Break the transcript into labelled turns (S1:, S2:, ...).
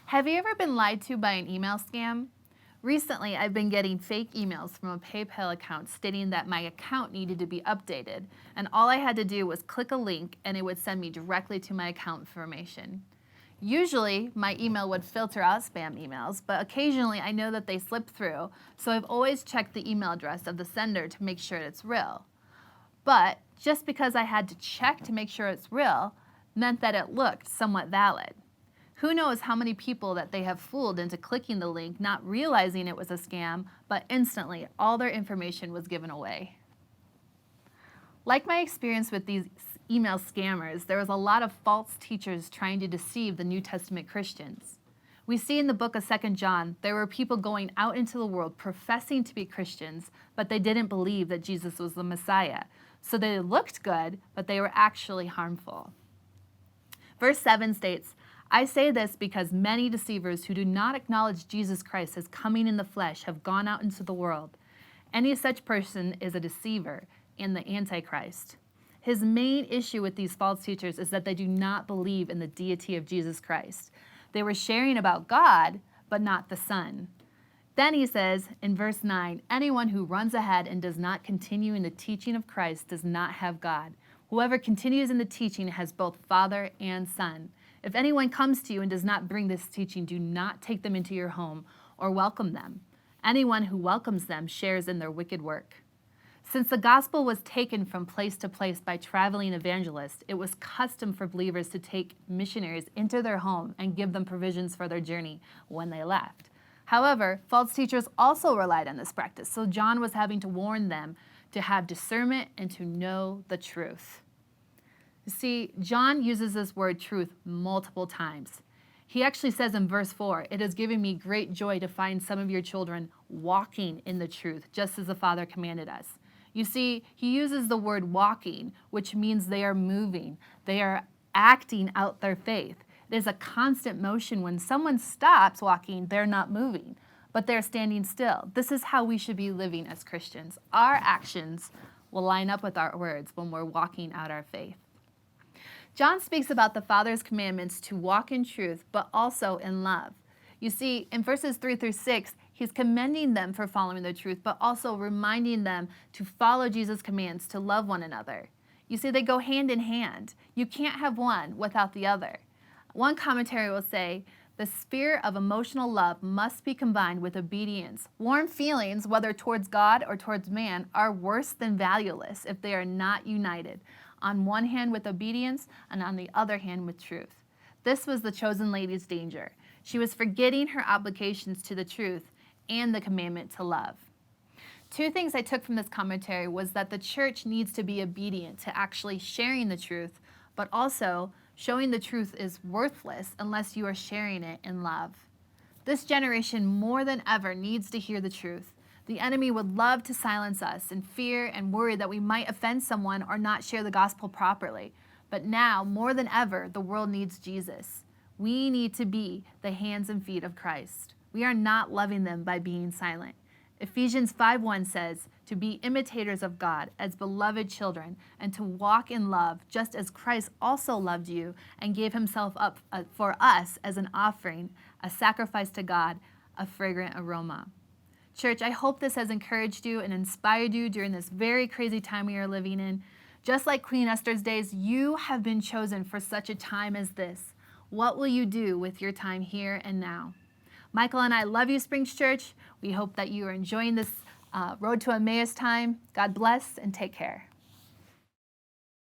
S1: Have you ever been lied to by an email scam? Recently, I've been getting fake emails from a PayPal account stating that my account needed to be updated, and all I had to do was click a link and it would send me directly to my account information. Usually, my email would filter out spam emails, but occasionally I know that they slip through, so I've always checked the email address of the sender to make sure it's real. But just because I had to check to make sure it's real meant that it looked somewhat valid. Who knows how many people that they have fooled into clicking the link, not realizing it was a scam, but instantly all their information was given away. Like my experience with these email scammers, there was a lot of false teachers trying to deceive the New Testament Christians. We see in the book of 2 John, there were people going out into the world professing to be Christians, but they didn't believe that Jesus was the Messiah. So they looked good, but they were actually harmful. Verse 7 states, "I say this because many deceivers who do not acknowledge Jesus Christ as coming in the flesh have gone out into the world. Any such person is a deceiver and the Antichrist." His main issue with these false teachers is that they do not believe in the deity of Jesus Christ. They were sharing about God, but not the Son. Then he says in verse 9, "Anyone who runs ahead and does not continue in the teaching of Christ does not have God. Whoever continues in the teaching has both Father and Son. If anyone comes to you and does not bring this teaching, do not take them into your home or welcome them. Anyone who welcomes them shares in their wicked work." Since the gospel was taken from place to place by traveling evangelists, it was custom for believers to take missionaries into their home and give them provisions for their journey when they left. However, false teachers also relied on this practice, so John was having to warn them to have discernment and to know the truth. You see, John uses this word truth multiple times. He actually says in verse 4, "It has given me great joy to find some of your children walking in the truth, just as the Father commanded us." You see, he uses the word walking, which means they are moving. They are acting out their faith. It is a constant motion. When someone stops walking, they're not moving, but they're standing still. This is how we should be living as Christians. Our actions will line up with our words when we're walking out our faith. John speaks about the Father's commandments to walk in truth, but also in love. You see, in verses 3 through 6, he's commending them for following the truth, but also reminding them to follow Jesus' commands to love one another. You see, they go hand in hand. You can't have one without the other. One commentary will say, "The sphere of emotional love must be combined with obedience. Warm feelings, whether towards God or towards man, are worse than valueless if they are not united, on one hand with obedience and on the other hand with truth." This was the chosen lady's danger. She was forgetting her obligations to the truth and the commandment to love. Two things I took from this commentary was that the church needs to be obedient to actually sharing the truth, but also showing the truth is worthless unless you are sharing it in love. This generation more than ever needs to hear the truth. The enemy would love to silence us in fear and worry that we might offend someone or not share the gospel properly. But now, more than ever, the world needs Jesus. We need to be the hands and feet of Christ. We are not loving them by being silent. Ephesians 5:1 says, "To be imitators of God as beloved children and to walk in love, just as Christ also loved you and gave himself up for us as an offering, a sacrifice to God, a fragrant aroma." Church, I hope this has encouraged you and inspired you during this very crazy time we are living in. Just like Queen Esther's days, you have been chosen for such a time as this. What will you do with your time here and now? Michael and I love you, Springs Church. We hope that you are enjoying this Road to Emmaus time. God bless and take care.